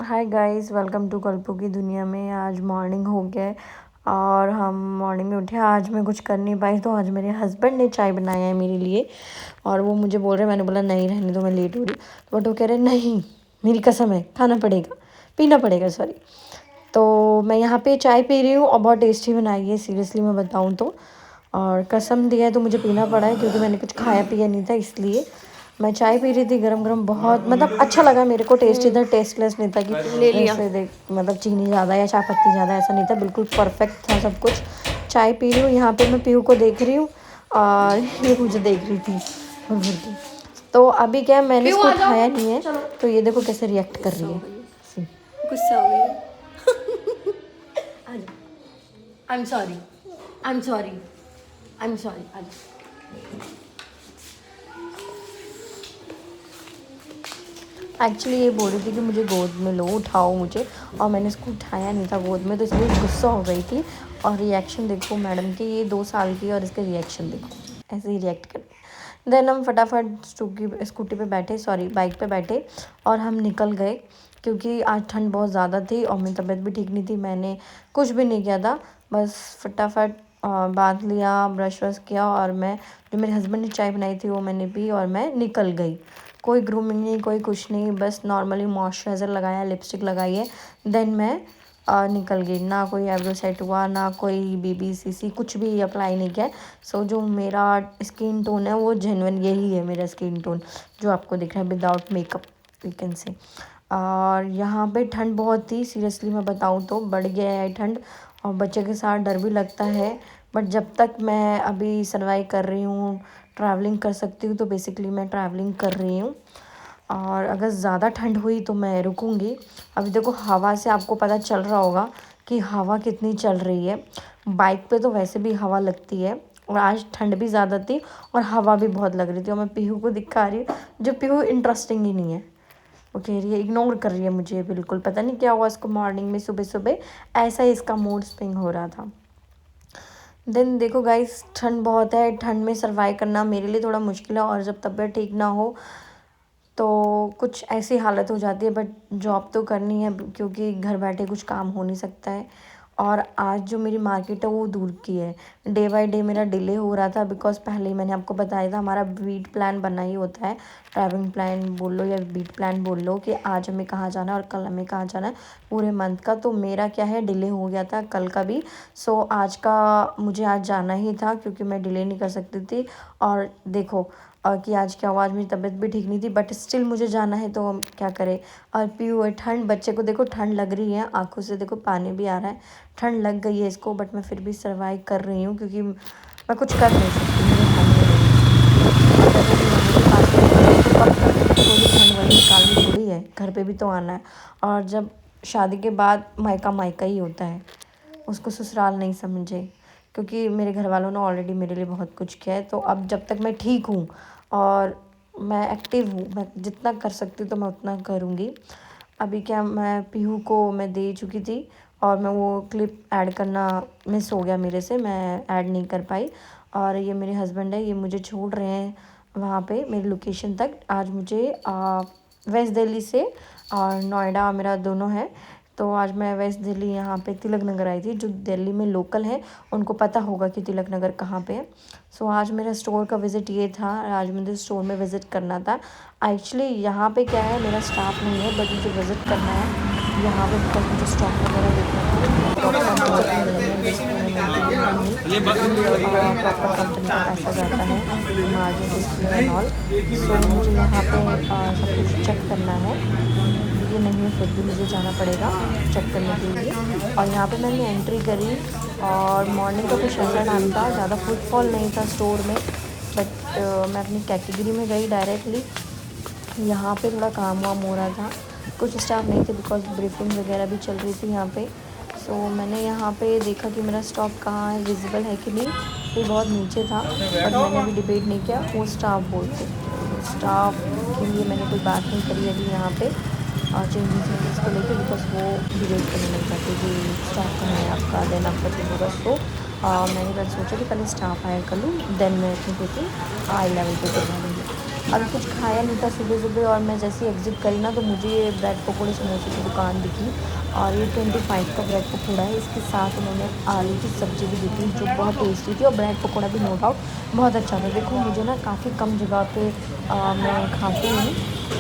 Hi guys, welcome to कल्पू की दुनिया में। आज मॉर्निंग हो गया है और हम मॉर्निंग में उठे। आज मैं कुछ कर नहीं पाई, तो आज मेरे हस्बैंड ने चाय बनाया है मेरे लिए और वो मुझे बोल रहे हैं। मैंने बोला नहीं रहने दो, मैं लेट हो रही। तो बट वो कह रहे नहीं, मेरी कसम है, खाना पड़ेगा, पीना पड़ेगा, सॉरी। तो मैं यहाँ पे चाय पी रही हूँ और बहुत टेस्टी बनाई है, सीरियसली मैं बताऊँ तो। और कसम दिया है तो मुझे पीना पड़ा है, क्योंकि मैंने कुछ खाया पिया नहीं था, इसलिए मैं चाय पी रही थी गरम गरम। बहुत मतलब अच्छा लगा मेरे को, टेस्ट इधर टेस्टलेस नहीं था कि ले लिया। ऐसे देख मतलब चीनी ज़्यादा या चाय पत्ती ज़्यादा, ऐसा नहीं था, बिल्कुल परफेक्ट था सब कुछ। चाय पी रही हूँ, यहाँ पे मैं पीहू को देख रही हूँ और ये मुझे देख रही थी घूर घूर के। तो अभी क्या है, मैंने पीहू इसको आ जाओ। उठाया नहीं है, तो ये देखो कैसे रिएक्ट कर रही है। गुस्सा हो गई। I am sorry, I am sorry, I am sorry. Actually ये बोल रही थी कि मुझे गोद में लो, उठाओ मुझे, और मैंने इसको उठाया नहीं था गोद में, तो इसलिए गुस्सा हो गई थी। और रिएक्शन देखो मैडम की, ये 2 साल की, और इसके रिएक्शन देखो, ऐसे ही रिएक्ट कर। देन हम फटाफट स्कूटी पे बैठे, सॉरी बाइक पे बैठे, और हम निकल गए, क्योंकि आज ठंड बहुत ज़्यादा थी और मेरी तबीयत भी ठीक नहीं थी। मैंने कुछ भी नहीं किया था, बस फटाफट बांध लिया, ब्रश व्रश किया, और मैं जो मेरे हस्बैंड ने चाय बनाई थी वो मैंने पी और मैं निकल गई। कोई ग्रूमिंग नहीं, कोई कुछ नहीं, बस नॉर्मली मॉइस्चराइज़र लगाया, लिपस्टिक लगाई है, देन मैं निकल गई। ना कोई आईब्रो सेट हुआ, ना कोई BB CC, कुछ भी अप्लाई नहीं किया। सो जो मेरा स्किन टोन है वो जेन्युइन यही है मेरा स्किन टोन, जो आपको दिख रहा है without makeup, you can say. और यहाँ पे ठंड बहुत थी, सीरियसली मैं बताऊँ तो बढ़ गया है ठंड, और बच्चे के साथ डर भी लगता है। बट जब तक मैं अभी सर्वाइव कर रही हूँ, ट्रैवलिंग कर सकती हूँ, तो बेसिकली मैं ट्रैवलिंग कर रही हूँ। और अगर ज़्यादा ठंड हुई तो मैं रुकूंगी। अभी देखो हवा से आपको पता चल रहा होगा कि हवा कितनी चल रही है। बाइक पे तो वैसे भी हवा लगती है, और आज ठंड भी ज़्यादा थी और हवा भी बहुत लग रही थी। और मैं पीहू को दिखा रही हूँ, जो पीहू इंटरेस्टिंग ही नहीं है, वो कह रही है, इग्नोर कर रही है मुझे बिल्कुल। पता नहीं क्या हुआ इसको, मॉर्निंग में सुबह सुबह ऐसा ही इसका मूड स्विंग हो रहा था। देन देखो गाइस, ठंड बहुत है, ठंड में सर्वाइव करना मेरे लिए थोड़ा मुश्किल है, और जब तबीयत ठीक ना हो तो कुछ ऐसी हालत हो जाती है। बट जॉब तो करनी है, क्योंकि घर बैठे कुछ काम हो नहीं सकता है। और आज जो मेरी मार्केट है वो दूर की है, डे बाय डे मेरा डिले हो रहा था, बिकॉज पहले ही मैंने आपको बताया था, हमारा बीट प्लान बना ही होता है। ट्रैवलिंग प्लान बोल लो या बीट प्लान बोल लो, कि आज हमें कहाँ जाना है और कल हमें कहाँ जाना है, पूरे मंथ का। तो मेरा क्या है, डिले हो गया था कल का भी। सो आज का मुझे आज जाना ही था, क्योंकि मैं डिले नहीं कर सकती थी। और देखो कि आज क्या हुआ, आज मेरी तबीयत भी ठीक नहीं थी, बट स्टिल मुझे जाना है, तो हम क्या करें। और पीहू ठंड, बच्चे को देखो ठंड लग रही है, आंखों से देखो पानी भी आ रहा है, ठंड लग गई है इसको, बट मैं फिर भी सर्वाइव कर रही हूँ, क्योंकि मैं कुछ कर नहीं सकती, मेरे हाथ में नहीं। और जैसे कि मम्मी के पास में तो कब तक थोड़ी ठंड वही निकालनी थोड़ी है, घर पे भी तो आना है। और जब शादी के बाद मायका मायका ही होता है, उसको ससुराल नहीं समझे, क्योंकि मेरे घर वालों ने ऑलरेडी मेरे लिए बहुत कुछ किया है। तो अब जब तक मैं ठीक हूँ और मैं एक्टिव हूँ, मैं जितना कर सकती हूँ तो मैं उतना करूँगी। अभी क्या, मैं पीहू को मैं दे चुकी थी, और मैं वो क्लिप ऐड करना मिस हो गया मेरे से, मैं ऐड नहीं कर पाई। और ये मेरे हस्बैंड है, ये मुझे छोड़ रहे हैं वहाँ पे मेरी लोकेशन तक। आज मुझे वेस्ट दिल्ली से और नोएडा मेरा दोनों है, तो आज मैं वेस्ट दिल्ली यहाँ पे तिलक नगर आई थी। जो दिल्ली में लोकल है उनको पता होगा कि तिलक नगर कहाँ पे है। सो आज मेरा स्टोर का विज़िट ये था, आज मुझे स्टोर में विज़िट करना था। एक्चुअली यहाँ पे क्या है, मेरा स्टाफ नहीं है, बट मुझे विज़िट करना है यहाँ पे, बिकॉज मुझे स्टॉक वगैरह देखना था। प्रॉपर कंपनी का पैसा जाता है, मार्जिन डिस्प्ले एंड ऑल। सो मुझे यहाँ पे सब कुछ चेक करना है, ये नहीं है फिर भी मुझे जाना पड़ेगा चेक करने के लिए। और यहाँ पे मैंने एंट्री करी, और मॉर्निंग का कुछ ऐसा टाइम था, ज़्यादा फुटफॉल नहीं था स्टोर में, बट मैं अपनी कैटेगरी में गई डायरेक्टली। यहाँ पे थोड़ा काम वाम हो रहा था, कुछ स्टाफ नहीं थे, बिकॉज ब्रीफिंग वगैरह भी चल रही थी यहाँ पे। सो मैंने यहाँ पे देखा कि मेरा स्टॉक कहाँ है, विजिबल है कि नहीं। ये बहुत नीचे था, बट मैंने भी डिबेट नहीं किया, वो स्टाफ बोलते, स्टाफ के लिए मैंने कोई बात नहीं करी अभी यहाँ पे चेंजेस को लेकर, बिकॉज वो डिबेट करने नहीं चाहते कि स्टाफ कहाँ है आपका, देन आपका ठीक होगा। सो मैंने कल सोचा कि पहले स्टाफ हायर कर लूँ, देन मैं अपनी कुकिंग हाई लेवल पे करवा लूँगी। अभी कुछ खाया नहीं था सुबह सुबह, और मैं जैसे एग्ज़िट करी ना तो मुझे ये ब्रेड पकौड़े समोसे की दुकान दिखी, और ये 25 का ब्रेड पकौड़ा है। इसके साथ उन्होंने आलू की सब्ज़ी भी दी थी जो बहुत टेस्टी थी, और ब्रेड पकौड़ा भी नो डाउट बहुत अच्छा था। देखो मुझे ना काफ़ी कम जगह पे मैं खाती हूँ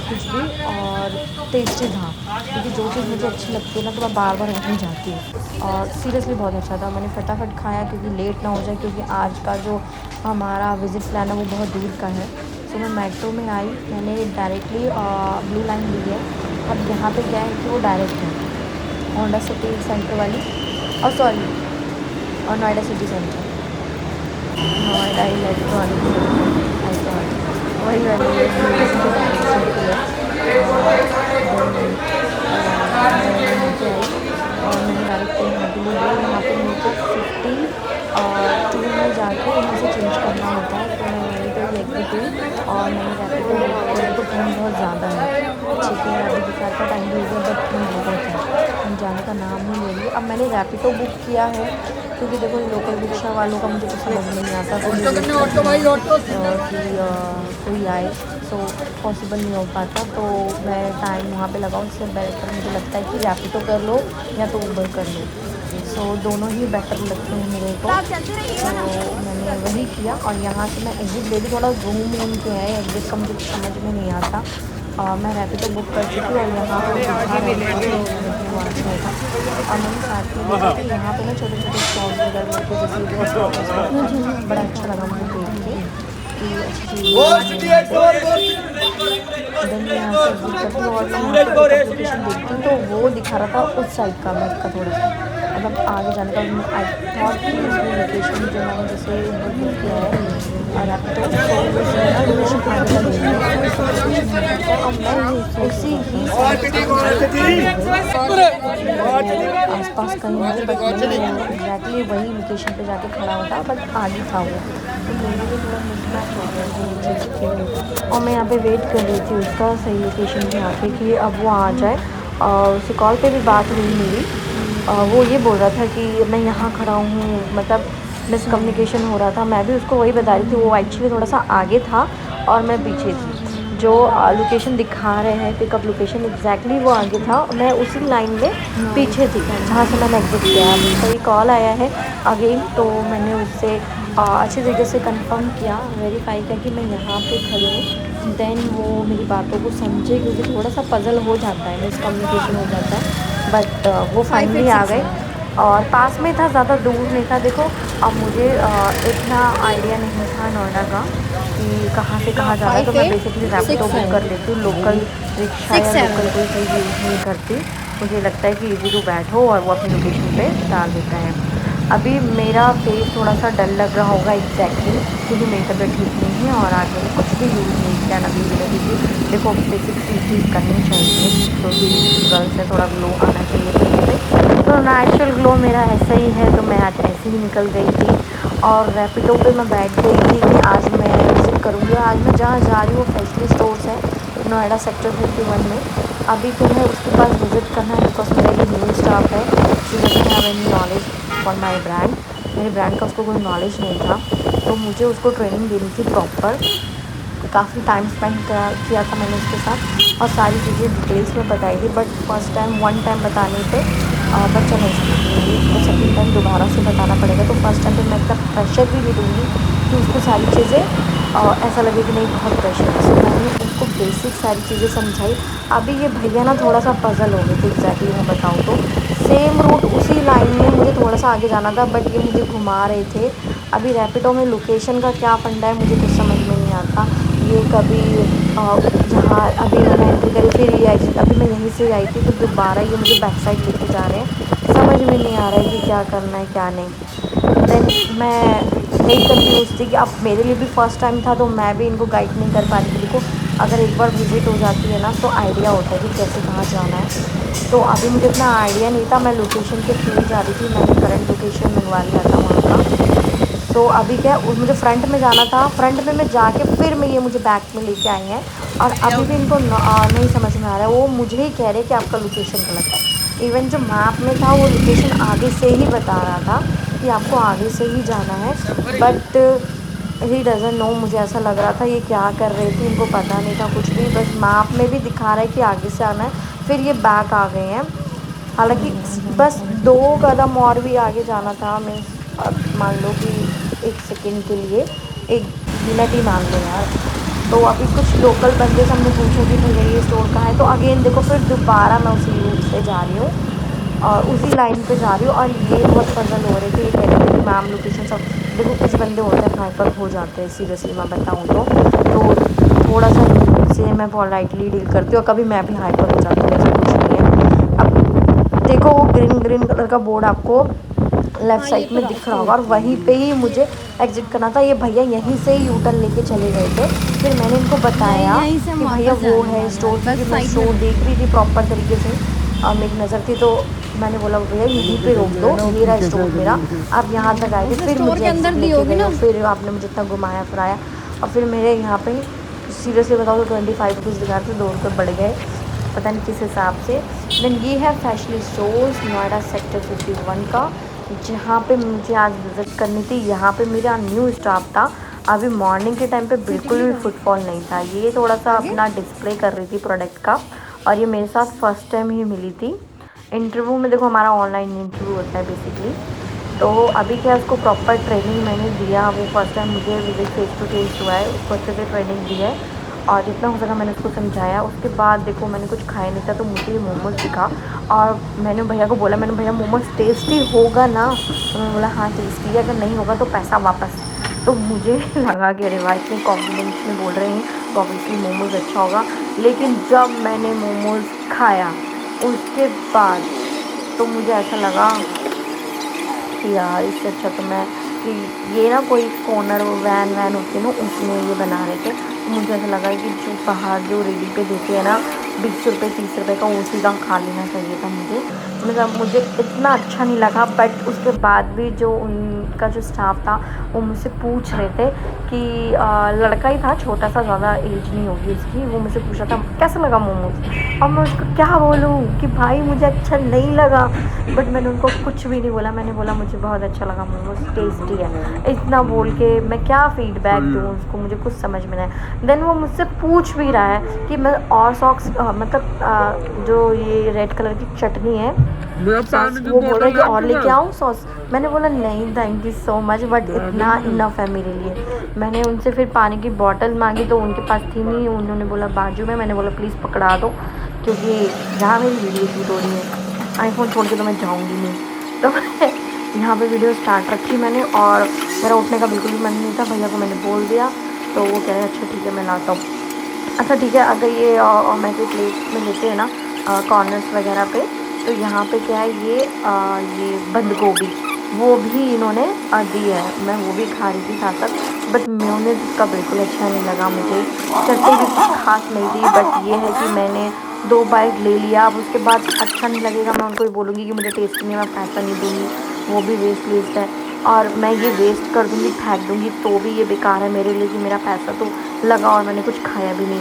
कुछ भी, और टेस्टी था, क्योंकि जो चीज़ मुझे अच्छी लगती है ना तो मैं बार बार वहीं जाती हूँ। और सीरियसली बहुत अच्छा था। मैंने फटाफट खाया क्योंकि लेट ना हो जाए, क्योंकि आज का जो हमारा विज़िट प्लान है वो बहुत दूर का है। सो मैं मेट्रो में आई, मैंने डायरेक्टली ब्लू लाइन ली है। अब यहाँ पे क्या है कि वो डायरेक्ट है होंडा सिटी सेंटर वाली, और सॉरी, और Noida city centre, Noida electronic वही वाली मैं यहाँ पे आई, और मैंने डायरेक्ट यहाँ के लिए लिया। यहाँ पे मेरे को 52 में जाके यहाँ से चेंज करना होता है, तो मैं वहीं पर एग्जिट हुई, और मैंने रैपिडो बुक किया। तो ठंड बहुत ज़्यादा है, ठीक है, अभी दोपहर का टाइम भी हो गया, बट ठंड बहुत है, हम जाने का नाम नहीं ले रही। अब मैंने रैपिडो बुक किया है क्योंकि देखो लोकल रिक्शा वालों का मुझे कुछ समझ में नहीं आता, तो कोई आए, सो पॉसिबल नहीं हो पाता, तो मैं टाइम वहाँ पे लगाऊँ। इससे बेटर मुझे लगता है कि रैपिडो कर लो या तो उबर कर लो, सो दोनों ही बेटर लगते हैं मेरे को। तो मैंने वही किया, और यहाँ से मैं एग्ज़िट ले ली। थोड़ा घूम के है, एग्ज़िट का मुझे समझ में नहीं आता। मैं रैपिडो बुक कर चुकी हूँ, और यहाँ पर दिखा रहा था, और मैंने साथ में देखा कि यहाँ पे ना छोटे छोटे स्टॉल्स वगैरह लगे, जैसे बड़ा अच्छा लगा मुझे देख के कि अच्छी चीज़। देन मैं यहाँ से एग्जिट करती हूँ, और मैं लोकेशन देखती हूँ तो वो दिखा रहा था उस साइड का मैप का थोड़ा सा, मतलब आगे जाने का। आई थॉट कि इसमें लोकेशन जो मैंने जैसे बुक किया है, और आप तो लोकेशन आगे का देख रहे हैं, और मैं उसी ही आसपास कहीं नहीं, बट एग्जैक्टली वही लोकेशन पे जाके खड़ा होता, बट आगे था वो, तो मेरे लिए थोड़ा मिसमैच हो गया। और मैं यहाँ पे वेट कर रही थी उसका सही लोकेशन पे आके कि अब वो आ जाए, और उससे कॉल पे भी बात हुई मेरी। वो ये बोल रहा था कि मैं यहाँ खड़ा हूँ, मतलब मिसकम्युनिकेशन हो रहा था। मैं भी उसको वही बता रही थी, वो एक्चुअली थोड़ा सा आगे था और मैं पीछे थी। जो लोकेशन दिखा रहे हैं पिकअप लोकेशन, एग्जैक्टली वो आगे था, मैं उसी लाइन में पीछे थी जहाँ से मैंने एग्जिट किया। अभी कोई कॉल आया है अगेन, तो मैंने उससे अच्छी तरीके से कंफर्म किया, वेरीफाई किया कि मैं यहाँ पे खड़ी हूँ। देन वो मेरी बातों को समझे, क्योंकि थोड़ा सा पजल हो जाता है, मिसकम्युनिकेशन हो जाता है, बट वो फाइनली आ गए, और पास में था, ज़्यादा दूर नहीं था। देखो अब मुझे इतना आइडिया नहीं था नोएडा का कि कहाँ से कहाँ जाना है, तो मैं बेसिकली रैपिडो बुक कर लेती हूँ, लोकल रिक्शा या लोकल कोई चीज़ यूज़ नहीं करती। मुझे लगता है कि इजी टू बैठो और वो अपनी लोकेशन पे डाल देता है। अभी मेरा फेस थोड़ा सा डल लग रहा होगा एग्जैक्टली, क्योंकि मेरी तबीयत ठीक नहीं है, और आज मैंने कुछ भी यूज़ नहीं किया ना भी। देखो बेसिक चीज़ करनी चाहिए, क्योंकि गर्ल्स से थोड़ा ग्लो आना चाहिए फेस पे, तो नेचुरल ग्लो मेरा ऐसा ही है, तो मैं आज ऐसे ही निकल गई थी, और रैपिडो पे मैं बैठ गई थी कि आज मैं विज़िट करूँगी। आज मैं जहाँ जा रही हूँ फैसली स्टोर्स है नोएडा सेक्टर 51 में। अभी तो मैं उसके पास विज़िट करना है, बिकॉज मेरा ये न्यू स्टाफ है, she doesn't have any knowledge for my brand. मेरे ब्रांड का उसको कोई नॉलेज नहीं था, तो मुझे उसको ट्रेनिंग देनी थी प्रॉपर। काफ़ी टाइम स्पेंड किया था मैंने उसके साथ, और सारी चीज़ें डिटेल्स में बताई थी, but first time one time बताने पे बच्चा नहीं समझेंगे, उसको सेकेंड टाइम दोबारा से बताना पड़ेगा। तो फर्स्ट टाइम पे मैं इतना प्रेशर भी नहीं दूँगी कि उसको सारी चीज़ें ऐसा लगे कि नहीं बहुत प्रेशर है। सो मैंने उसको बेसिक सारी चीज़ें समझाई। अभी ये भैया ना थोड़ा सा पजल हो गए थे, एग्जैक्टली मैं बताऊँ तो सेम रूट उसी लाइन में मुझे थोड़ा सा आगे जाना था, बट ये मुझे घुमा रहे थे। अभी रैपिडो में लोकेशन का क्या फंडा है मुझे कुछ समझ में नहीं आता। ये कभी जहाँ अभी मैंने एंट्री करी, फिर ये एग्जिट, अभी मैं यहीं से आई थी, तो दोबारा ये मुझे बैक साइड लेके जा रहे हैं। समझ में नहीं आ रहा है कि क्या करना है क्या नहीं। देन मैं यही कंफ्यूज थी कि अब मेरे लिए भी फर्स्ट टाइम था, तो मैं भी इनको गाइड नहीं कर पा रही थी। देखो अगर एक बार विजिट हो जाती है ना, तो आइडिया होता है कि कैसे कहाँ जाना है। तो अभी मुझे इतना आइडिया नहीं था, मैं लोकेशन के थ्रू जा रही थी, मैंने करंट लोकेशन मंगवा लिया था वहाँ का। तो अभी क्या मुझे फ्रंट में जाना था, फ्रंट में मैं जाके फिर मैं ये मुझे बैक में लेके आई हैं, और अभी भी इनको नहीं समझ में आ रहा है। वो मुझे ही कह रहे कि आपका लोकेशन गलत है। इवन जो मैप में था वो लोकेशन आगे से ही बता रहा था कि आपको आगे से ही जाना है, बट ही डजन नो, मुझे ऐसा लग रहा था ये क्या कर रही थी, इनको पता नहीं था कुछ भी, बस मैप में भी दिखा रहा है कि आगे से आना है, फिर ये बैक आ गए हैं। हालांकि बस 2 कदम और भी आगे जाना था। मैं अब मान लो कि 1 सेकंड के लिए 1 मिनट ही मान लो यार। तो अभी कुछ लोकल बंदे से हमने पूछा कि भैया ये स्टोर कहाँ है, तो अगेन देखो फिर दोबारा मैं उसी रूट से जा रही हूँ और उसी लाइन पे जा रही हूँ। और ये बहुत पसंद हो रहे थे, ये कह रहे थे कि मैम लोकेशन सब। देखो कुछ बंदे होते हैं हाइपर हो जाते हैं, सीरियसली मैं बताऊँ तो थोड़ा सा इनसे मैं पोलाइटली डील करती हूँ और कभी मैं भी हाइपर हो जाती हूँ, ऐसा कुछ नहीं है। अब देखो वो ग्रीन ग्रीन कलर का बोर्ड आपको लेफ़्ट हाँ, ये साइड तो में दिख रहा रास्ता होगा और होता वहीं पे ही मुझे एग्ज़िट करना था। ये भैया यहीं से ही यूटर्न लेके चले गए थे। फिर मैंने इनको है। नहीं, बताया यहीं से हम कि भैया वापस वो जाने है वाले स्टोर, हैं, क्योंकि बस मैं साइड में स्टोर देख रुको। रही थी प्रॉपर तरीके से, मेरी नज़र थी। तो मैंने बोला भैया यहीं पे रोक दो, ये रहा स्टोर मेरा, आप यहाँ तक आए थे। उसने फिर स्टोर मुझे के एग्ज़िट अंदर दी लेके होगी गए ना। और फिर आपने मुझे इतना घुमाया फिराया और फिर मेरे यहाँ पे सीरियसली बताओ तो 25 रुपीज़ दिखा रहे थे, 2 रुपये बढ़ गए पता नहीं किस हिसाब से। देन ये है फैशन स्टोर्स नोएडा सेक्टर 51 का, जहाँ पे मुझे आज विज़िट करनी थी। यहाँ पे मेरा न्यू स्टाफ था। अभी मॉर्निंग के टाइम पे बिल्कुल भी फुटफॉल नहीं था। ये थोड़ा सा आगे अपना डिस्प्ले कर रही थी प्रोडक्ट का और ये मेरे साथ फर्स्ट टाइम ही मिली थी। इंटरव्यू में देखो हमारा ऑनलाइन इंटरव्यू होता है बेसिकली, तो अभी क्या उसको प्रॉपर ट्रेनिंग मैंने दिया। वो फर्स्ट टाइम मुझे विजिट फेस टू फेस हुआ है, उसको अच्छे से ट्रेनिंग दी है और जितना हो सका मैंने उसको समझाया। उसके बाद देखो मैंने कुछ खाया नहीं था तो मुझे ये मोमोज़ दिखा और मैंने भैया को बोला, मैंने भैया मोमोज़ टेस्टी होगा ना? तो मैंने बोला हाँ टेस्टी है, अगर नहीं होगा तो पैसा वापस। तो मुझे लगा कि अरे भाई इतने कॉन्फिडेंस में बोल रहे हैं तो ऑब्वियसली मोमोज़ अच्छा होगा। लेकिन जब मैंने मोमोज़ खाया उसके बाद तो मुझे ऐसा लगा कि यार इससे अच्छा तो मैं कि ये ना कोई कॉर्नर वैन वैन होती है ना, उसमें ये बना रहे थे। तो मुझे ऐसा लगा कि जो बाहर जो रेडी पे देते हैं ना 20 रुपये 30 रुपये का, उसी का खा लेना चाहिए था मुझे। मतलब मुझे इतना अच्छा नहीं लगा। बट उसके बाद भी जो उनका जो स्टाफ था वो मुझसे पूछ रहे थे कि लड़का ही था छोटा सा, ज़्यादा एज नहीं होगी उसकी। वो मुझसे पूछ रहा था कैसा लगा मोमोज। अब मैं उसको क्या बोलूँ कि भाई मुझे अच्छा नहीं लगा। बट मैंने उनको कुछ भी नहीं बोला, मैंने बोला मुझे बहुत अच्छा लगा मोमोज, टेस्टी है। इतना बोल के मैं क्या फीडबैक दूँ उसको, मुझे कुछ समझ में नहीं आया। देन वो मुझसे पूछ भी रहा है कि मैं और सॉक्स मतलब जो ये रेड कलर की चटनी है सॉस, वो बोल रहा है कि और लेके आऊँ सॉस। मैंने बोला नहीं thank you so much, but इतना इनफ है मेरे लिए। मैंने उनसे फिर पानी की बॉटल मांगी तो उनके पास थी नहीं, उन्होंने बोला बाजू में। मैंने बोला प्लीज़ पकड़ा दो क्योंकि यहाँ मेरी वीडियो शूट हो रही है, आईफोन छोड़ के तो मैं जाऊँगी नहीं। तो मैं यहाँ पे वीडियो स्टार्ट रखी मैंने और मेरा उठने का बिल्कुल भी मन नहीं था। भैया को मैंने बोल दिया तो वो कह रहे अच्छा ठीक है मैं लाता हूँ। अच्छा ठीक है, अगर ये मैं कोई प्लेट में लेते हैं ना कॉर्नर्स वगैरह पे, तो यहाँ पे क्या है ये बंद गोभी वो भी इन्होंने दी है। मैं वो भी खा रही थी साथ साथ, बट मेयोनेज़ इसका बिल्कुल अच्छा नहीं लगा मुझे। चटनी भी कुछ खास नहीं थी, बट ये है कि मैंने 2 बाइट ले लिया। अब उसके बाद अच्छा नहीं लगेगा, मैं उनको ही बोलूँगी कि मुझे टेस्ट नहीं है, मैं पैसा नहीं दूँगी, वो भी वेस्ट है। और मैं ये वेस्ट कर दूँगी, फेंक दूँगी तो भी ये बेकार है मेरे लिए कि मेरा पैसा तो लगा और मैंने कुछ खाया भी नहीं।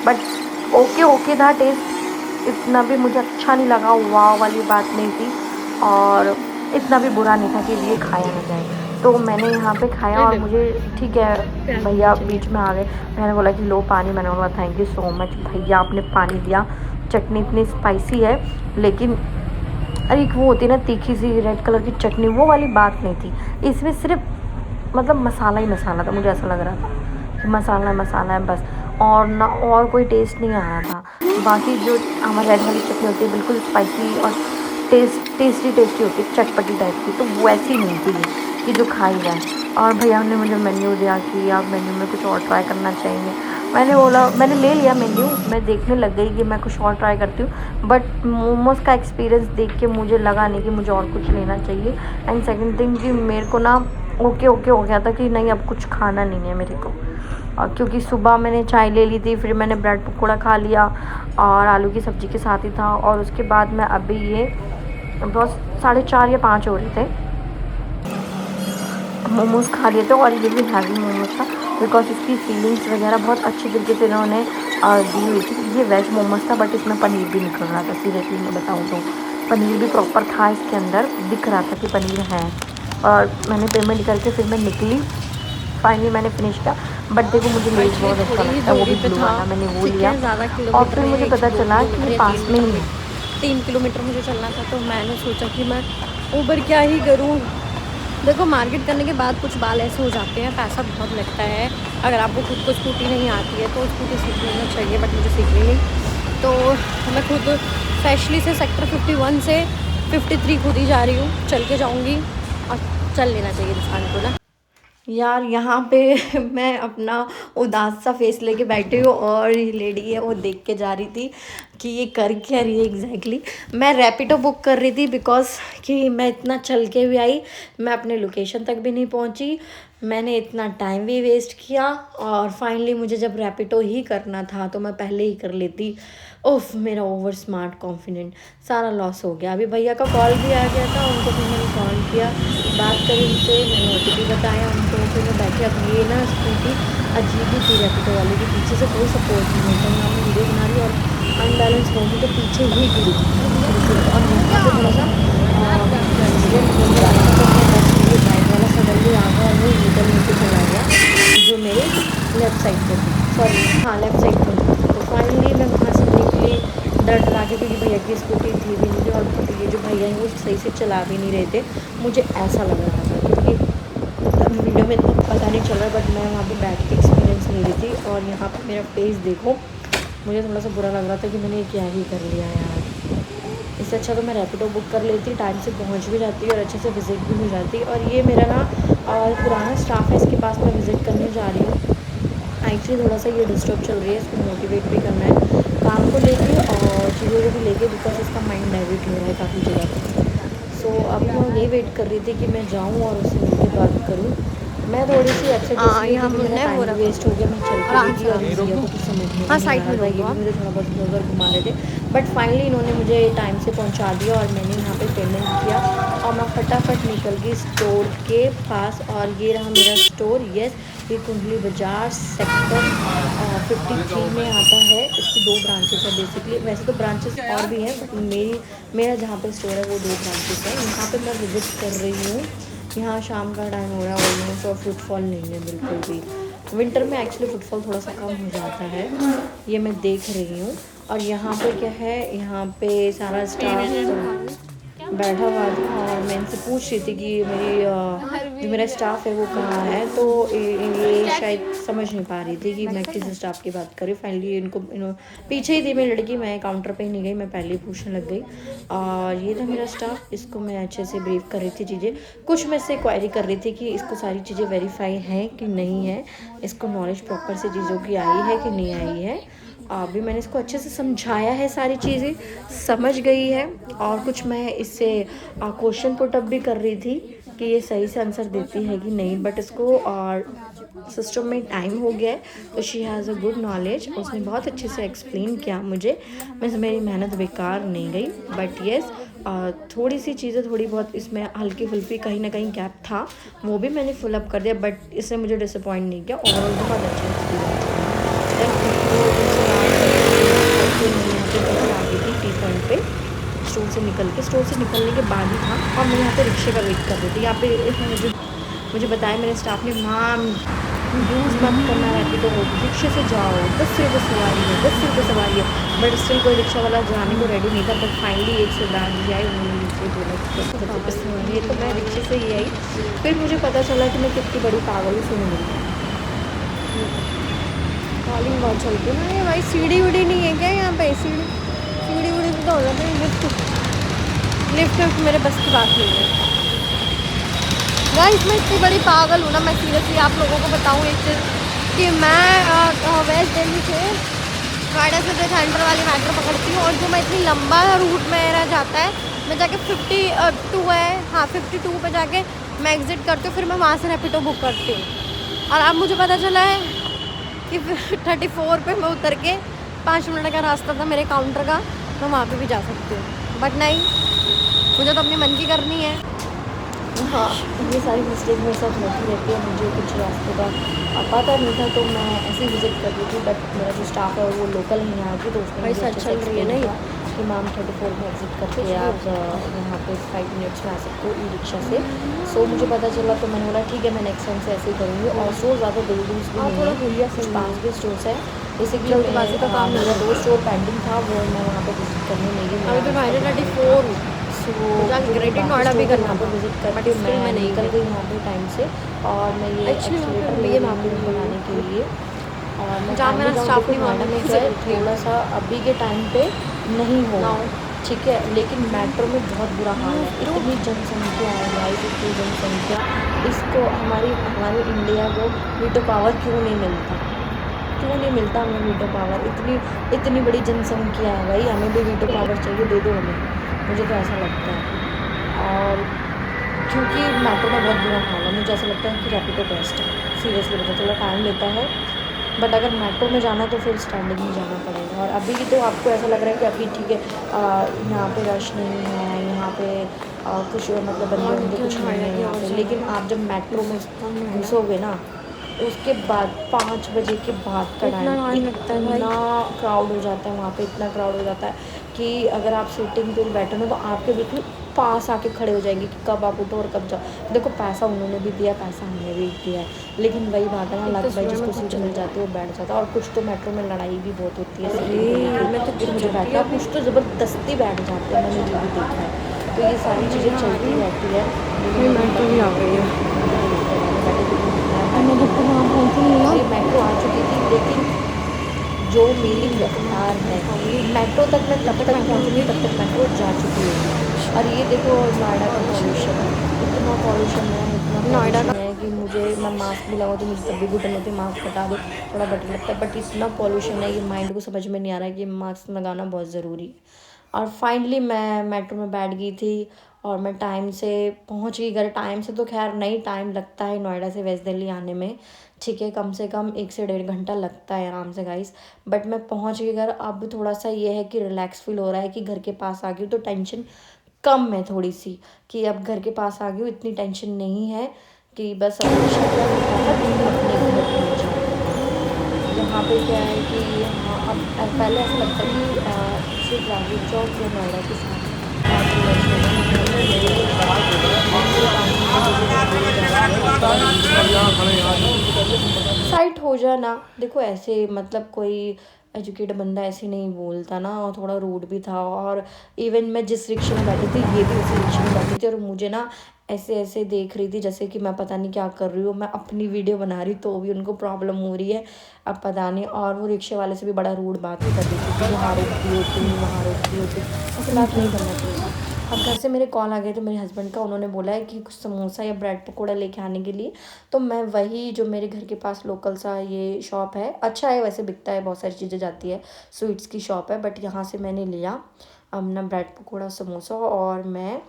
बट ओके था टेस्ट, इतना भी मुझे अच्छा नहीं लगा, वाव वाली बात नहीं थी और इतना भी बुरा नहीं था कि ये खाया ना जाए। तो मैंने यहाँ पे खाया और मुझे ठीक है। भैया बीच में आ गए, मैंने बोला कि लो पानी। मैंने बोला थैंक यू सो मच भैया आपने पानी दिया। चटनी इतनी स्पाइसी है लेकिन अरे एक वो होती है ना तीखी सी रेड कलर की चटनी, वो वाली बात नहीं थी इसमें। सिर्फ मतलब मसाला ही मसाला था, मुझे ऐसा लग रहा था कि मसाला है बस, और ना और कोई टेस्ट नहीं आ रहा था। बाकी जो हमारी रेड वाली चटनी होती है बिल्कुल स्पाइसी और टेस्टी होती है, चटपटी टाइप की, तो वैसी नहीं थी कि जो खाई जाए। और भैया ने मुझे मेन्यू दिया कि आप मेन्यू में कुछ और ट्राई करना चाहेंगे। मैंने बोला मैंने ले लिया मेन्यू, मैं देखने लग गई कि मैं कुछ और ट्राई करती हूँ। बट मोमोज़ का एक्सपीरियंस देख के मुझे लगा नहीं कि मुझे और कुछ लेना चाहिए। एंड सेकंड थिंग कि मेरे को ना ओके हो गया था कि नहीं अब कुछ खाना नहीं है मेरे को। और क्योंकि सुबह मैंने चाय ले ली थी, फिर मैंने ब्रेड पकौड़ा खा लिया और आलू की सब्ज़ी के साथ ही था। और उसके बाद मैं अभी ये बस 4:30 या 5 हो रहे थे, मोमोज़ खा लिए थे। और ये भी हैवी मोमोज़ था बिकॉज इसकी फीलिंग्स वगैरह बहुत अच्छी तरीके से इन्होंने दी हुई थी। ये वेज मोमोज़ था बट इसमें पनीर भी निकल रहा था, सीरियसली मैं बताऊँ तो पनीर भी प्रॉपर था इसके अंदर, दिख रहा था कि पनीर है। और मैंने पेमेंट करके फिर मैं निकली फाइनली मैंने फिनिश किया। बट देखो मुझे लेस बहुत अच्छा लगता है, वो भी ब्लू वाला, मैंने वो लिया। और फिर मुझे पता चला कि पास में ही 3 किलोमीटर मुझे चलना था, तो मैंने सोचा कि मैं ऊबर क्या ही करूँ। देखो मार्केट करने के बाद कुछ बाल ऐसे हो जाते हैं, पैसा बहुत लगता है। अगर आपको खुद को स्कूटी नहीं आती है तो स्कूटी सीख लेना चाहिए, बट मुझे सीखनी नहीं। तो मैं खुद स्पेशली से सेक्टर 51 से 53 खुद ही जा रही हूँ, चल के जाऊँगी। और चल लेना चाहिए इंसान को ना यार। यहाँ पे मैं अपना उदास सा फेस लेके बैठी हूँ और ये लेडी है वो देख के जा रही थी कि ये कर क्या रही है एग्जैक्टली। मैं रैपिडो बुक कर रही थी बिकॉज कि मैं इतना चल के भी आई, मैं अपने लोकेशन तक भी नहीं पहुँची, मैंने इतना टाइम भी वेस्ट किया। और फाइनली मुझे जब रैपिडो ही करना था तो मैं पहले ही कर लेती। उफ, मेरा ओवर स्मार्ट कॉन्फिडेंट सारा लॉस हो गया। अभी भैया का कॉल भी आ गया था, उनको फिर मैंने कॉल किया, बात करी उनसे, मैंने OTP बताया उनको, फिर मैं बैठी। अब ये ना स्कूटी अजीब ही थी रैपिडो वाले की, पीछे से कोई सपोर्ट नहीं होता। यहाँ मैं वीडियो बना रही और अनबैलेंस होगी तो पीछे ही गिरी और यहाँ पे थोड़ा सा एक्सीडेंट हो गया था। तो मैं बच गई, बाइक वाला सडनली आ गया और वो यूटर्न लेके चला गया जो मेरे लेफ़्ट साइड पे थी, सॉरी हाँ लेफ़्ट साइड पे थी। तो फाइनली मैं वहाँ से निकली डर डरा के, क्योंकि भैया की स्कूटी थी भी नहीं थी और ये जो भैया हैं वो सही से चला भी नहीं रहे थे, मुझे ऐसा लग रहा था। क्योंकि अब वीडियो में इतना पता नहीं चल रहा, बट मैं वहाँ पे बैठ के एक्सपीरियंस ले रही थी। और यहाँ पे मेरा फेस देखो, मुझे थोड़ा सा बुरा लग रहा था कि मैंने क्या ही कर लिया यार। इससे अच्छा तो मैं रैपिडो बुक कर लेती, टाइम से पहुँच भी जाती और अच्छे से विज़िट भी हो जाती। और ये मेरा ना पुराना स्टाफ है, इसके पास मैं विज़िट करने जा रही हूँ। एक्चुअली थोड़ा सा ये डिस्टर्ब चल रही है, इसको मोटिवेट भी करना है काम को लेके और चीज़ों को भी लेके, बिकॉज इसका माइंड डाइवर्ट हो रहा है काफ़ी जगह पे। सो अब मैं ये वेट कर रही थी कि मैं जाऊँ और उससे मिलकर बात करूँ। मैं थोड़ी सी अपसेट इसलिए कि मेरा टाइम वेस्ट हो गया, मैं चल के गई और भैया को कुछ समझ में नहीं आ रहा था, ये भी मुझे थोड़ा बहुत इधर उधर घुमा रहे थे। बट फाइनली इन्होंने मुझे टाइम से पहुंचा दिया और मैंने यहाँ पे पेमेंट किया और मैं फटाफट निकल गई स्टोर के पास। और ये रहा मेरा स्टोर, यस ये कुंडली बाज़ार सेक्टर 53 में आता है। इसकी 2 ब्रांचेस है बेसिकली, वैसे तो ब्रांचेस और भी हैं, बट मेरा जहाँ पे स्टोर है वो 2 ब्रांचेस हैं। यहाँ पे मैं विज़िट कर रही हूँ। यहाँ शाम का टाइम हो रहा है ऑलमोस्ट और फुटफॉल नहीं है बिल्कुल भी। विंटर में एक्चुअली फुटफॉल थोड़ा सा कम हो जाता है, ये मैं देख रही हूँ। और यहाँ पे क्या है, यहाँ पे सारा स्टाफ बैठा हुआ था और मैं इनसे पूछ रही थी कि मेरी जो मेरा स्टाफ है वो कहाँ है। तो ये शायद समझ नहीं पा रही थी कि मैं किस स्टाफ की बात कर रही हूँ। फाइनली इनको पीछे ही थी मेरी लड़की, मैं काउंटर पे ही नहीं गई, मैं पहले ही पूछने लग गई। और ये था मेरा स्टाफ, इसको मैं अच्छे से ब्रीफ कर रही थी चीज़ें। कुछ मैं इससे क्वेरी कर रही थी कि इसको सारी चीज़ें वेरीफाई हैं कि नहीं है, इसको नॉलेज प्रॉपर से चीज़ों की आई है कि नहीं आई है। अभी मैंने इसको अच्छे से समझाया है, सारी चीज़ें समझ गई है। और कुछ मैं इससे क्वेश्चन पुटअप भी कर रही थी कि ये सही से आंसर देती है कि नहीं, बट इसको और सिस्टम में टाइम हो गया है तो she has a good knowledge. उसने बहुत अच्छे से एक्सप्लेन किया मुझे, वैसे मेरी मेहनत बेकार नहीं गई। बट येस थोड़ी सी चीज़ें थोड़ी बहुत इसमें हल्की फुल्की कहीं ना कहीं गैप था, वो भी मैंने फुल अप कर दिया, बट इससे मुझे डिसअपॉइंट नहीं किया। ओवरऑल बहुत अच्छा एक्सपीरियंस आ गई थी टी पॉइंट पे स्टोर से निकलने के बाद ही था। और मैं यहाँ पे रिक्शे का वेट कर रही थी। यहाँ पे मुझे बताया मेरे स्टाफ ने, मैम यूज़ मत करना रैपिडो, रिक्शे से जाओ, 10 रुपये सवारी है, 10 रुपये सवारी है। बट स्टिल कोई रिक्शा वाला जाने को रेडी नहीं था। बट फाइनली एक सरदार जी आए, उन्होंने मुझसे बोला 10 रुपये सवारी है, तो मैं रिक्शे से ही आई। फिर मुझे पता चला कि मैं कितनी बड़ी पागल सुन रही कॉलिंग बहुत चलती है ना। ये भाई सीढ़ी वीढ़ी नहीं है क्या यहाँ पे? सीढ़ी वीढ़ी तो हो जाता है, लिफ्ट मेरे बस की बात नहीं है। गाइस मैं इतनी बड़ी पागल हूँ ना, मैं सीरियसली आप लोगों को बताऊँ एक चीज़ कि मैं वेस्ट दिल्ली से नोएडा से सेंटर वाली मेट्रो पकड़ती हूँ। और जो मैं इतनी लंबा रूट मेरा जाता है, मैं जाके 52 है, हाँ 52 पे जाके मैं एग्ज़िट करती हूँ, फिर मैं वहाँ से रैपिडो बुक करती हूँ। और अब मुझे पता चला है कि 34 पे मैं उतर के 5 मिनट का रास्ता था मेरे काउंटर का, मैं वहाँ पे भी जा सकती हूँ। बट नहीं, मुझे तो अपनी मन की करनी है। हाँ, ये सारी मिस्टेक मेरे साथ होती रहती है। मुझे कुछ रास्ते का पता नहीं था तो मैं ऐसे ही विज़िट कर रही थी। बट मेरा जो स्टाफ है वो लोकल ही यहाँ की, तो उसमें चल रही है ना इमाम 34 में एग्जिट करके आप यहाँ पे 5 मिनट्स में आ सकते हो ई रिक्शा से। सो मुझे पता चला तो मैंने बोला ठीक है मैं नेक्स्ट टाइम से ऐसे ही करूँगी। और सो ज़्यादा दूर भी थोड़ा नहीं भैया है, से कुछ पास के स्टोर्स है। बेसिकली जल्दबाजी का काम मेरा नहीं 2 स्टोर पेंडिंग था, वो मैं वहाँ पे विजिट करने नहीं गई। अभी तो 1934 सो ग्रेटेड नोएडा भी करना यहाँ पे था, विजिट बट करके स्टिल मैं नहीं निकल गई। गई यहाँ पे टाइम से। और मैं ये एक्चुअली वहाँ पे एक्सीलेटर ले भैया रही मांग हूँ रही बनाने के लिए। और मैं जहाँ मेरा टाइमली जाऊँ, स्टाफ देखो नहीं नोएडा मांगने में की क्या है, ज़रूरत है। थोड़ा सा अभी के टाइम पे नहीं हो, ना ठीक है, लेकिन मेट्रो में बहुत बुरा हाल है। इतनी जनसंख्या है गाइस, इतनी जनसंख्या। इसको हमारी इंडिया को वीटो पावर क्यों नहीं मिलता, क्यों नहीं मिलता हमें वीटो पावर? इतनी बड़ी जनसंख्या है भाई, हमें भी वीटो पावर चाहिए, दे दो हमें, मुझे तो ऐसा लगता है। और क्योंकि मेट्रो में बहुत बुरा हाल है, मुझे ऐसा लगता है कि रैपिडो बेस्ट है, सीरियसली बता, थोड़ा टाइम लेता है, बट अगर मेट्रो में जाना है तो फिर स्टैंडिंग में जाना पड़ेगा। और अभी तो आपको ऐसा लग रहा है कि अभी ठीक है, यहाँ पे रश नहीं है, यहाँ पे कुछ मतलब बंदे कुछ नहीं है यहाँ पे। लेकिन आप जब मेट्रो में घुसोगे ना, उसके बाद 5 बजे के बाद का इतना टाइम टाइम लगता है भाई। इतना क्राउड हो जाता है वहाँ पे, इतना क्राउड हो जाता है कि अगर आप सीटिंग पे बैठे ना तो आपके बिल्कुल पास आके खड़े हो जाएंगे कि कब आप उठो और कब जाओ। देखो पैसा उन्होंने भी दिया, पैसा हमने भी दिया है, लेकिन वही बात है ना, लक भाई जिसको सीट मिल जाती है वो बैठ जाता है। और कुछ तो मेट्रो में लड़ाई भी बहुत होती है सीटिंग को लेकर कि मुझे बैठना, कुछ तो ज़बरदस्ती बैठ जाते हैं, मैंने ये भी देखा है। तो ये सारी चीज़ें चलती रहती है। मेट्रो भी आ गई है। मैं जब तक वहाँ पहुँची नहीं ना, ये मेट्रो आ चुकी थी, लेकिन जो मेरी रफ्तार है मेट्रो तक मैं तब तक पहुँचूँगी तब तक मेट्रो जा चुकी होगी। और ये देखो नोएडा का पॉल्यूशन, इतना पॉल्यूशन है, इतना नोएडा पॉल्यूशन का है कि मुझे, मैं मास्क भी लगाऊँ तो मुझे तब भी घुटन होती है, मास्क हटा दो थोड़ा बटर लगता है। बट इतना पॉल्यूशन है, ये माइंड को समझ में नहीं आ रहा है कि मास्क लगाना बहुत ज़रूरी है। और फाइनली मैं मेट्रो में बैठ गई थी और मैं टाइम से पहुंच गई घर। टाइम से तो खैर नहीं, टाइम लगता है नोएडा से वेस्ट दिल्ली आने में, ठीक है, कम से कम 1 से 1.5 घंटा लगता है आराम से गाइस। बट मैं पहुंच गई घर। अब थोड़ा सा ये है कि रिलैक्स फील हो रहा है कि घर के पास आ गई हूँ, तो टेंशन कम है थोड़ी सी, कि अब घर के पास आ गई हूँ, इतनी टेंशन नहीं है कि बस अब रिक्शा का फटाफट अपने घर पहुँच जाऊँ। यहाँ पे क्या है कि हाँ, अब पहले ऐसा लगता है कि सिर्फ राजीव चौक या नोएडा के साथ साइट हो जाना। देखो ऐसे मतलब कोई एजुकेट बंदा ऐसे नहीं बोलता ना, और थोड़ा रूड भी था। और इवन मैं जिस रिक्शे में बैठी थी ये भी उसी रिक्शे में बैठी थी, और मुझे ना ऐसे ऐसे देख रही थी जैसे कि मैं पता नहीं क्या कर रही हूँ, मैं अपनी वीडियो बना रही तो भी उनको प्रॉब्लम हो रही है, अब पता नहीं। और वो रिक्शे वाले से भी बड़ा रूड बात कर रही थी कि यहाँ रोकती होती, वहाँ रोकती होती, ऐसे बात नहीं करना चाहिए। अब घर से मेरे कॉल आ गए थे मेरे हस्बैंड का, उन्होंने बोला है कि कुछ समोसा या ब्रेड पकौड़ा लेके आने के लिए। तो मैं वही जो मेरे घर के पास लोकल सा ये शॉप है, अच्छा है वैसे, बिकता है, बहुत सारी चीज़ें जाती है, स्वीट्स की शॉप है, बट यहाँ से मैंने लिया अपना ब्रेड पकौड़ा समोसा और मैं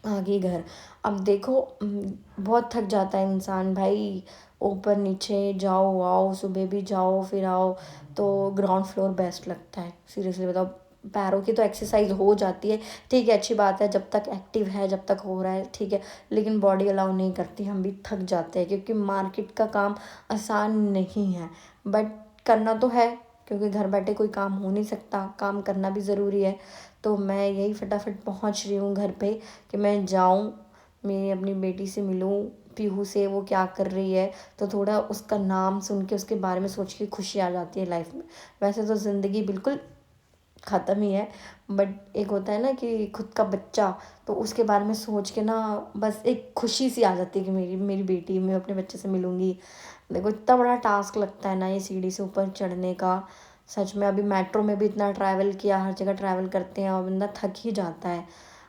आ गई घर। अब देखो बहुत थक जाता है इंसान भाई, ऊपर नीचे जाओ आओ, सुबह भी जाओ फिर आओ, तो ग्राउंड फ्लोर बेस्ट लगता है सीरियसली बताओ। पैरों की तो एक्सरसाइज हो जाती है, ठीक है, अच्छी बात है, जब तक एक्टिव है, जब तक हो रहा है ठीक है, लेकिन बॉडी अलाउ नहीं करती, हम भी थक जाते हैं, क्योंकि मार्केट का काम आसान नहीं है, बट करना तो है, क्योंकि घर बैठे कोई काम हो नहीं सकता, काम करना भी ज़रूरी है। तो मैं यही फटाफट पहुंच रही हूँ घर पे कि मैं जाऊँ, मैं अपनी बेटी से मिलूँ, पीहू से, वो क्या कर रही है, तो थोड़ा उसका नाम सुन के उसके बारे में सोच के खुशी आ जाती है लाइफ में। वैसे तो ज़िंदगी बिल्कुल ख़त्म ही है, बट एक होता है ना कि खुद का बच्चा, तो उसके बारे में सोच के ना बस एक खुशी सी आ जाती है कि मेरी मेरी बेटी, मैं अपने बच्चे से मिलूँगी। देखो इतना बड़ा टास्क लगता है ना ये सीढ़ी से ऊपर चढ़ने का, सच में। अभी मेट्रो में भी इतना ट्रैवल किया, हर जगह ट्रैवल करते हैं और बंदा थक ही जाता है।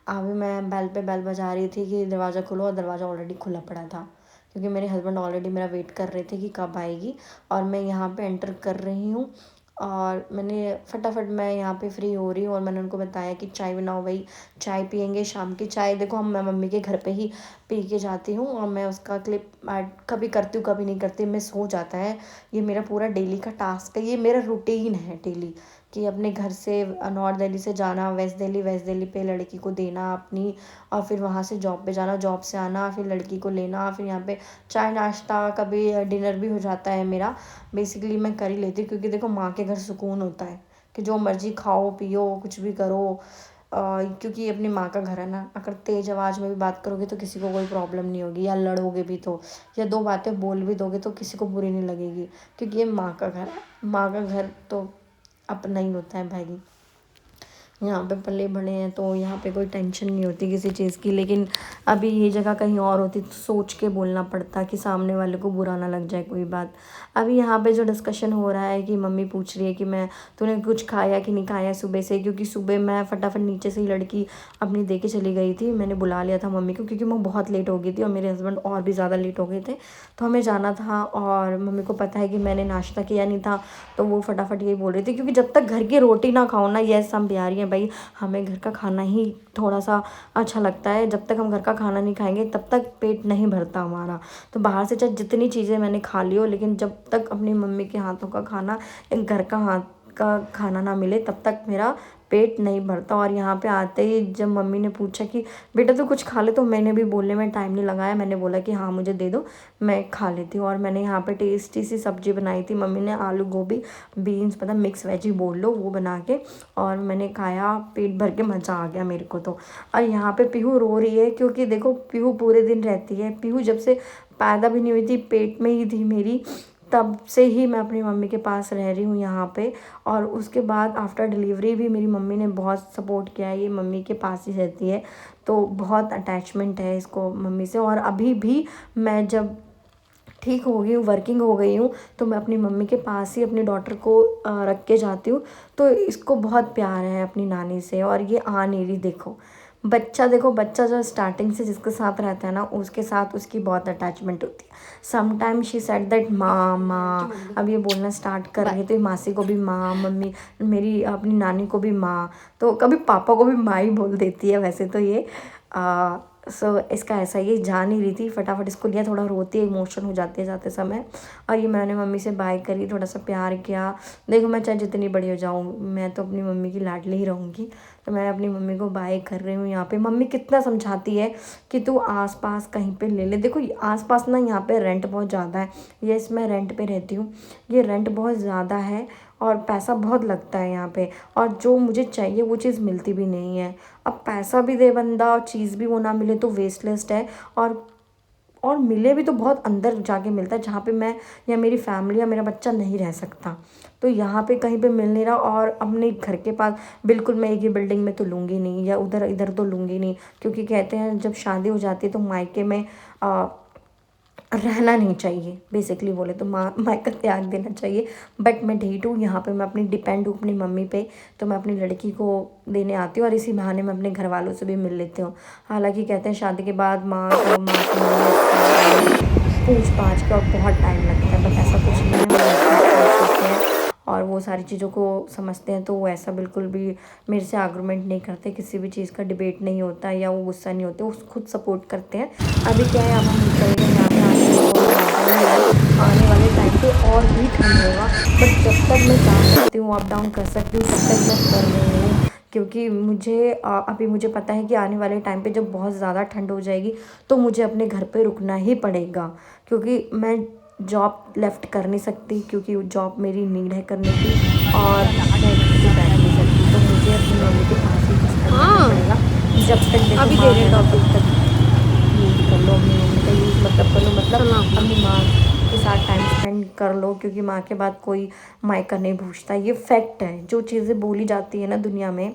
अभी मैं बेल पे बेल बजा रही थी कि दरवाज़ा खोलो, और दरवाज़ा ऑलरेडी खुला पड़ा था, क्योंकि मेरे हस्बैंड ऑलरेडी मेरा वेट कर रहे थे कि कब आएगी। और मैं यहाँ पे एंटर कर रही हूँ, और मैंने फटाफट, मैं यहाँ पे फ्री हो रही हूँ, और मैंने उनको बताया कि चाय बनाओ भाई, चाय पियेंगे शाम की चाय। देखो मैं मम्मी के घर पे ही पी के जाती हूँ, और मैं उसका क्लिप ऐड कभी करती हूँ कभी नहीं करती, मिस हो जाता है। ये मेरा पूरा डेली का टास्क है, ये मेरा रूटीन है डेली, कि अपने घर से नॉर्थ दिल्ली से जाना वेस्ट दिल्ली, वेस्ट दिल्ली पे लड़की को देना अपनी, और फिर वहाँ से जॉब पे जाना, जॉब से आना, फिर लड़की को लेना, फिर यहाँ पे चाय नाश्ता, कभी डिनर भी हो जाता है मेरा। बेसिकली मैं कर ही लेती हूँ, क्योंकि देखो माँ के घर सुकून होता है, कि जो मर्जी खाओ पियो कुछ भी करो, क्योंकि ये अपनी माँ का घर है ना। अगर तेज़ आवाज़ में भी बात करोगे तो किसी को कोई प्रॉब्लम नहीं होगी, या लड़ोगे भी तो, या दो बातें बोल भी दोगे तो किसी को बुरी नहीं लगेगी, क्योंकि ये माँ का घर है। माँ का घर तो अपना ही होता है भाई। यहाँ पे पले बड़े हैं तो यहाँ पे कोई टेंशन नहीं होती किसी चीज़ की। लेकिन अभी ये जगह कहीं और होती तो सोच के बोलना पड़ता कि सामने वाले को बुरा ना लग जाए कोई बात। अभी यहाँ पे जो डिस्कशन हो रहा है कि मम्मी पूछ रही है कि तूने कुछ खाया कि नहीं खाया सुबह से, क्योंकि सुबह मैं फटाफट नीचे से ही लड़की अपनी दे के चली गई थी। मैंने बुला लिया था मम्मी को क्योंकि मैं बहुत लेट हो गई थी और मेरे हस्बैंड और भी ज़्यादा लेट हो गए थे, तो हमें जाना था। और मम्मी को पता है कि मैंने नाश्ता किया नहीं था, तो वो फटाफट यही बोल रही थी, क्योंकि जब तक घर की रोटी ना खाओ ना, यस हम बिहारी हैं भाई, हमें घर का खाना ही थोड़ा सा अच्छा लगता है। जब तक हम घर का खाना नहीं खाएंगे तब तक पेट नहीं भरता हमारा। तो बाहर से चाहे जितनी चीज़ें मैंने खा ली हो, लेकिन जब तक अपनी मम्मी के हाथों का खाना, घर का हाथ का खाना ना मिले तब तक मेरा पेट नहीं भरता। और यहाँ पे आते ही जब मम्मी ने पूछा कि बेटा तू कुछ खा ले, तो मैंने भी बोलने में टाइम नहीं लगाया, मैंने बोला कि हाँ मुझे दे दो मैं खा लेती हूँ। और मैंने यहाँ पे टेस्टी सी सब्जी बनाई थी, मम्मी ने आलू गोभी बीन्स पता मिक्स वेजी बोल लो वो बना के, और मैंने खाया, पेट भर के मज़ा आ गया मेरे को तो। और यहाँ पे पीहू रो रही है, क्योंकि देखो पीहू पूरे दिन रहती है। पीहू जब से पैदा भी नहीं हुई थी पेट में ही थी मेरी, तब से ही मैं अपनी मम्मी के पास रह रही हूँ यहाँ पे। और उसके बाद आफ्टर डिलीवरी भी मेरी मम्मी ने बहुत सपोर्ट किया है, ये मम्मी के पास ही रहती है, तो बहुत अटैचमेंट है इसको मम्मी से। और अभी भी मैं जब ठीक हो गई हूँ, वर्किंग हो गई हूँ, तो मैं अपनी मम्मी के पास ही अपनी डॉटर को रख के जाती हूँ। तो इसको बहुत प्यार है अपनी नानी से, और ये आ नहीं रही। देखो बच्चा जो स्टार्टिंग से जिसके साथ रहता है ना, उसके साथ उसकी बहुत अटैचमेंट होती है। समटाइम शी सेड दैट माँ माँ, अब ये बोलना स्टार्ट कर रही है तो मासी को भी माँ, मम्मी मेरी अपनी नानी को भी माँ, तो कभी पापा को भी माँ ही बोल देती है वैसे तो ये। सो इसका ऐसा ये जा नहीं रही थी, फटाफट इसको लिया, थोड़ा रोती है, इमोशन हो जाती है जाते समय। और ये मैंने मम्मी से बाय करी, थोड़ा सा प्यार किया। देखो मैं चाहे जितनी बड़ी हो जाऊँ, मैं तो अपनी मम्मी की लाडली ही रहूँगी। तो मैं अपनी मम्मी को बाय कर रही हूँ यहाँ पे। मम्मी कितना समझाती है कि तू आसपास कहीं पे ले ले। देखो आसपास ना यहाँ पे रेंट बहुत ज़्यादा है, यस मैं रेंट पे रहती हूँ, ये रेंट बहुत ज़्यादा है और पैसा बहुत लगता है यहाँ पे, और जो मुझे चाहिए वो चीज़ मिलती भी नहीं है। अब पैसा भी दे बंदा और चीज़ भी वो ना मिले तो वेस्टलेस्ट है, और मिले भी तो बहुत अंदर जाके मिलता है, जहाँ पे मैं या मेरी फैमिली या मेरा बच्चा नहीं रह सकता। तो यहाँ पे कहीं पे मिल नहीं रहा। और अपने घर के पास बिल्कुल मैं एक ही बिल्डिंग में तो लूँगी नहीं, या उधर इधर तो लूँगी नहीं, क्योंकि कहते हैं जब शादी हो जाती है तो मायके में रहना नहीं चाहिए, बेसिकली बोले तो मायका त्याग देना चाहिए। बट मैं ढीठ हूँ, यहाँ पे मैं अपनी डिपेंड हूँ अपनी मम्मी पे, तो मैं अपनी लड़की को देने आती हूँ और इसी बहाने मैं अपने घर वालों से भी मिल लेती हूँ। हालांकि कहते हैं शादी के बाद माँ को पूछ पाछ का बहुत टाइम लगता है, बट ऐसा कुछ नहीं है, हम पूछ सकते हैं और वो सारी चीज़ों को समझते हैं। तो वो ऐसा बिल्कुल भी मेरे से आर्गूमेंट नहीं करते, किसी भी चीज़ का डिबेट नहीं होता या वो गुस्सा नहीं होते, वो खुद सपोर्ट करते हैं। अभी क्या है, अब हम निकल गए यहाँ पे, आने वाले टाइम पे और भी ठंड होगा, बट जब तक मैं जा सकती हूँ अप डाउन कर सकती हूँ तब तक मैं कर रही हूँ। क्योंकि मुझे अभी मुझे पता है कि आने वाले टाइम पे जब बहुत ज़्यादा ठंड हो जाएगी तो मुझे अपने घर पे रुकना ही पड़ेगा, क्योंकि मैं जॉब लेफ़्ट कर नहीं सकती, क्योंकि जॉब मेरी नीड है करने की, और मैं कहीं बैठ नहीं सकती, तो मुझे अपनी मम्मी के पास ही कुछ करना पड़ेगा। जब तक देखो अभी माँ दे रहे है ना, टॉपिक तब तक यूज़ कर लो अपनी मम्मी का, यूज़ मतलब कर लो, मतलब अपनी माँ के साथ टाइम स्पेंड कर लो, क्योंकि माँ के बाद कोई मायका नहीं पूछता। ये फैक्ट है, जो चीज़ें बोली जाती है ना दुनिया में,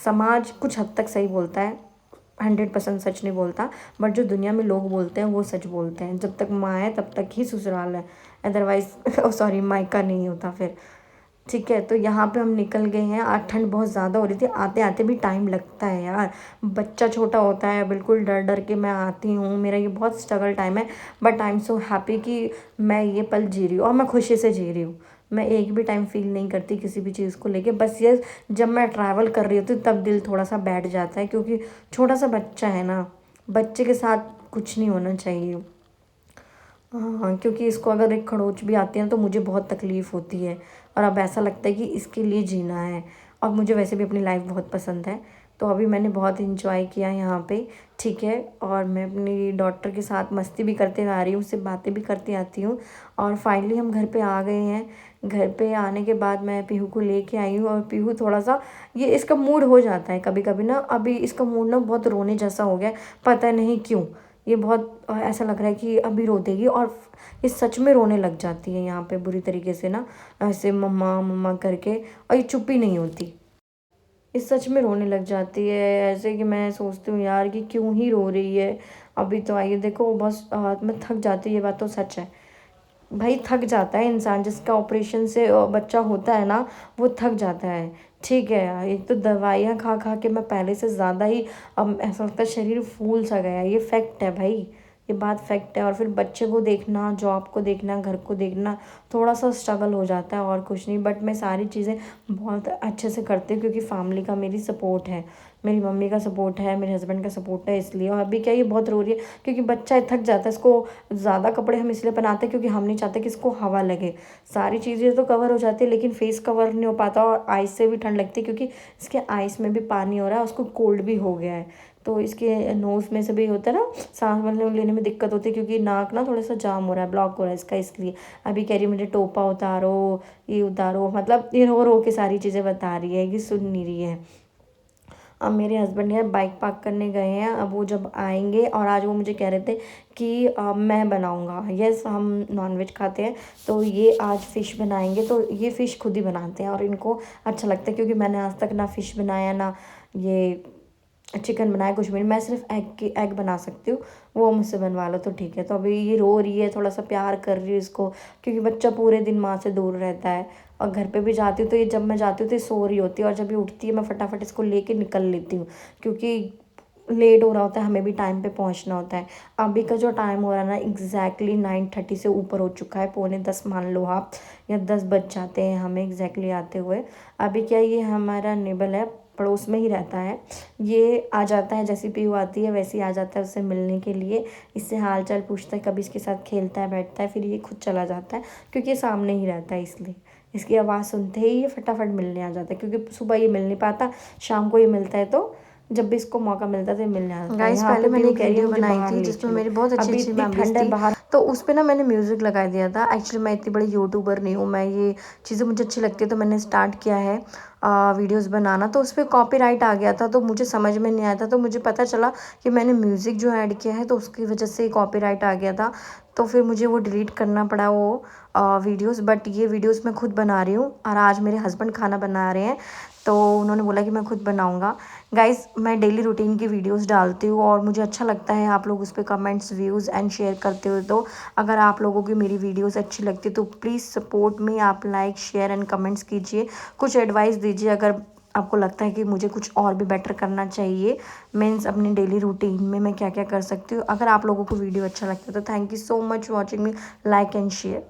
समाज कुछ हद तक सही बोलता है, 100% सच नहीं बोलता, बट जो दुनिया में लोग बोलते हैं वो सच बोलते हैं। जब तक माँ है तब तक ही ससुराल है, अदरवाइज़ सॉरी मायका नहीं होता फिर। ठीक है, तो यहाँ पे हम निकल गए हैं। आज ठंड बहुत ज़्यादा हो रही थी, आते आते भी टाइम लगता है यार, बच्चा छोटा होता है, बिल्कुल डर डर के मैं आती हूँ, मेरा ये बहुत स्ट्रगल टाइम है। But I am so happy कि मैं ये पल जी रही हूँ और मैं खुशी से जी रही हूँ। मैं एक भी टाइम फील नहीं करती किसी भी चीज़ को लेके, बस ये जब मैं ट्रैवल कर रही होती हूँ तब दिल थोड़ा सा बैठ जाता है, क्योंकि छोटा सा बच्चा है ना, बच्चे के साथ कुछ नहीं होना चाहिए। हाँ, क्योंकि इसको अगर एक खरोंच भी आती है ना तो मुझे बहुत तकलीफ़ होती है, और अब ऐसा लगता है कि इसके लिए जीना है। और मुझे वैसे भी अपनी लाइफ बहुत पसंद है, तो अभी मैंने बहुत इंजॉय किया यहाँ पे। ठीक है, और मैं अपनी डॉटर के साथ मस्ती भी करते आ रही हूँ, उससे बातें भी करती आती हूँ, और फाइनली हम घर पे आ गए हैं। घर पे आने के बाद मैं पीहू को लेके आई हूँ और पीहू थोड़ा सा ये इसका मूड हो जाता है कभी कभी ना, अभी इसका मूड ना बहुत रोने जैसा हो गया है, पता नहीं क्यों। ये बहुत ऐसा लग रहा है कि अभी रो देगी और ये सच में रोने लग जाती है यहाँ पे बुरी तरीके से ना, ऐसे मम्मा मम्मा करके, और ये चुप ही नहीं होती। ये सच में रोने लग जाती है ऐसे कि मैं सोचती हूँ यार कि क्यों ही रो रही है। अभी तो आइए देखो बस मैं थक जाती हूँ, ये बात तो सच है। भाई थक जाता है इंसान, जिसका ऑपरेशन से बच्चा होता है ना वो थक जाता है। ठीक है यार, एक तो दवाइयाँ खा खा के मैं पहले से ज़्यादा ही ऐसा लगता है शरीर फूल सा गया है, ये फैक्ट है भाई, ये बात फैक्ट है। और फिर बच्चे को देखना, जॉब को देखना, घर को देखना, थोड़ा सा स्ट्रगल हो जाता है और कुछ नहीं। बट मैं सारी चीज़ें बहुत अच्छे से करती हूँ क्योंकि फैमिली का मेरी सपोर्ट है, मेरी मम्मी का सपोर्ट है, मेरे हस्बैंड का सपोर्ट है, इसलिए। और अभी क्या ये बहुत रो रही है क्योंकि बच्चा थक जाता है, इसको ज़्यादा कपड़े हम इसलिए पहनाते हैं क्योंकि हम नहीं चाहते कि इसको हवा लगे। सारी चीज़ें तो कवर हो जाती है लेकिन फेस कवर नहीं हो पाता, और आइस से भी ठंड लगती है क्योंकि इसके आइस में भी पानी हो रहा है, उसको कोल्ड भी हो गया है। तो इसके नोज़ में से भी होता है ना, सांस लेने में दिक्कत होती है क्योंकि नाक ना थोड़ा सा जाम हो रहा है, ब्लॉक हो रहा है इसका, इसलिए। अभी कह रही है मुझे टोपा उतारो, ये उतारो, मतलब ये रो रो के सारी चीज़ें बता रही है, ये सुन नहीं रही है। अब मेरे हस्बैंड यार बाइक पार्क करने गए हैं, अब वो जब आएंगे, और आज वो मुझे कह रहे थे कि मैं बनाऊंगा। यस, हम नॉनवेज खाते हैं तो ये आज फ़िश बनाएंगे, तो ये फ़िश खुद ही बनाते हैं और इनको अच्छा लगता है क्योंकि मैंने आज तक ना फ़िश बनाया ना ये चिकन बनाया, कुछ भी नहीं। मैं सिर्फ एग बना सकती हूँ, वो मुझसे बनवा लो तो ठीक है। तो अभी ये रो रही है, थोड़ा सा प्यार कर रही है इसको क्योंकि बच्चा पूरे दिन माँ से दूर रहता है। और घर पे भी जाती हूँ तो ये जब मैं जाती हूँ तो ये सो रही होती है, और जब ये उठती है मैं फटाफट इसको लेके निकल लेती हूँ क्योंकि लेट हो रहा होता है, हमें भी टाइम पे पहुंचना होता है। अभी का जो टाइम हो रहा है ना एग्जैक्टली 9:30 से ऊपर हो चुका है, 9:45 मान लो आप, या 10 बज जाते हैं हमें एग्जैक्टली आते हुए। अभी क्या, ये हमारा नेबल है, पड़ोस में ही रहता है, ये आ जाता है जैसी पीहू आती है वैसे ही आ जाता है उससे मिलने के लिए, इससे हाल चाल पूछता है, कभी इसके साथ खेलता है, बैठता है, फिर ये खुद चला जाता है क्योंकि ये सामने ही रहता है, इसलिए इसकी आवाज़ सुनते ही ये फटाफट मिलने आ जाता है क्योंकि सुबह ये मिल नहीं पाता, शाम को ये मिलता है, तो जब भी इसको मौका मिलता है तो ये मिलने आता है। गाइस यहाँ पहले पे मैंने पीहू एक कह रही है वीडियो मुझे बनाई बाहर थी ले जिसमें चलो, मेरी बहुत अच्छी अभी अच्छी इतनी मेमोरीज ठंड है थी। बाहर, तो उस पर ना मैंने म्यूज़िक लगा दिया था। एक्चुअली मैं इतनी बड़ी यूट्यूबर नहीं हूँ, मैं ये चीज़ें मुझे अच्छी लगती है तो मैंने स्टार्ट किया है वीडियोस बनाना, तो उस पर कॉपीराइट आ गया था तो मुझे समझ में नहीं आया था, तो मुझे पता चला कि मैंने म्यूज़िक जो ऐड किया है तो उसकी वजह से कॉपीराइट आ गया था, तो फिर मुझे वो डिलीट करना पड़ा वो वीडियोस। बट ये वीडियोस मैं खुद बना रही हूँ और आज मेरे हस्बैंड खाना बना रहे हैं तो उन्होंने बोला कि मैं खुद बनाऊँगा। गाइस मैं डेली रूटीन की वीडियोस डालती हूँ और मुझे अच्छा लगता है आप लोग उस पर कमेंट्स, व्यूज़ एंड शेयर करते हो, तो अगर आप लोगों की मेरी वीडियोस अच्छी लगती है तो प्लीज़ सपोर्ट मी, आप लाइक शेयर एंड कमेंट्स कीजिए, कुछ एडवाइस दीजिए अगर आपको लगता है कि मुझे कुछ और भी बेटर करना चाहिए, मीन्स अपनी डेली रूटीन में मैं क्या क्या कर सकती हूँ। अगर आप लोगों को वीडियो अच्छा लगता है तो thank you so much watching me, like and share.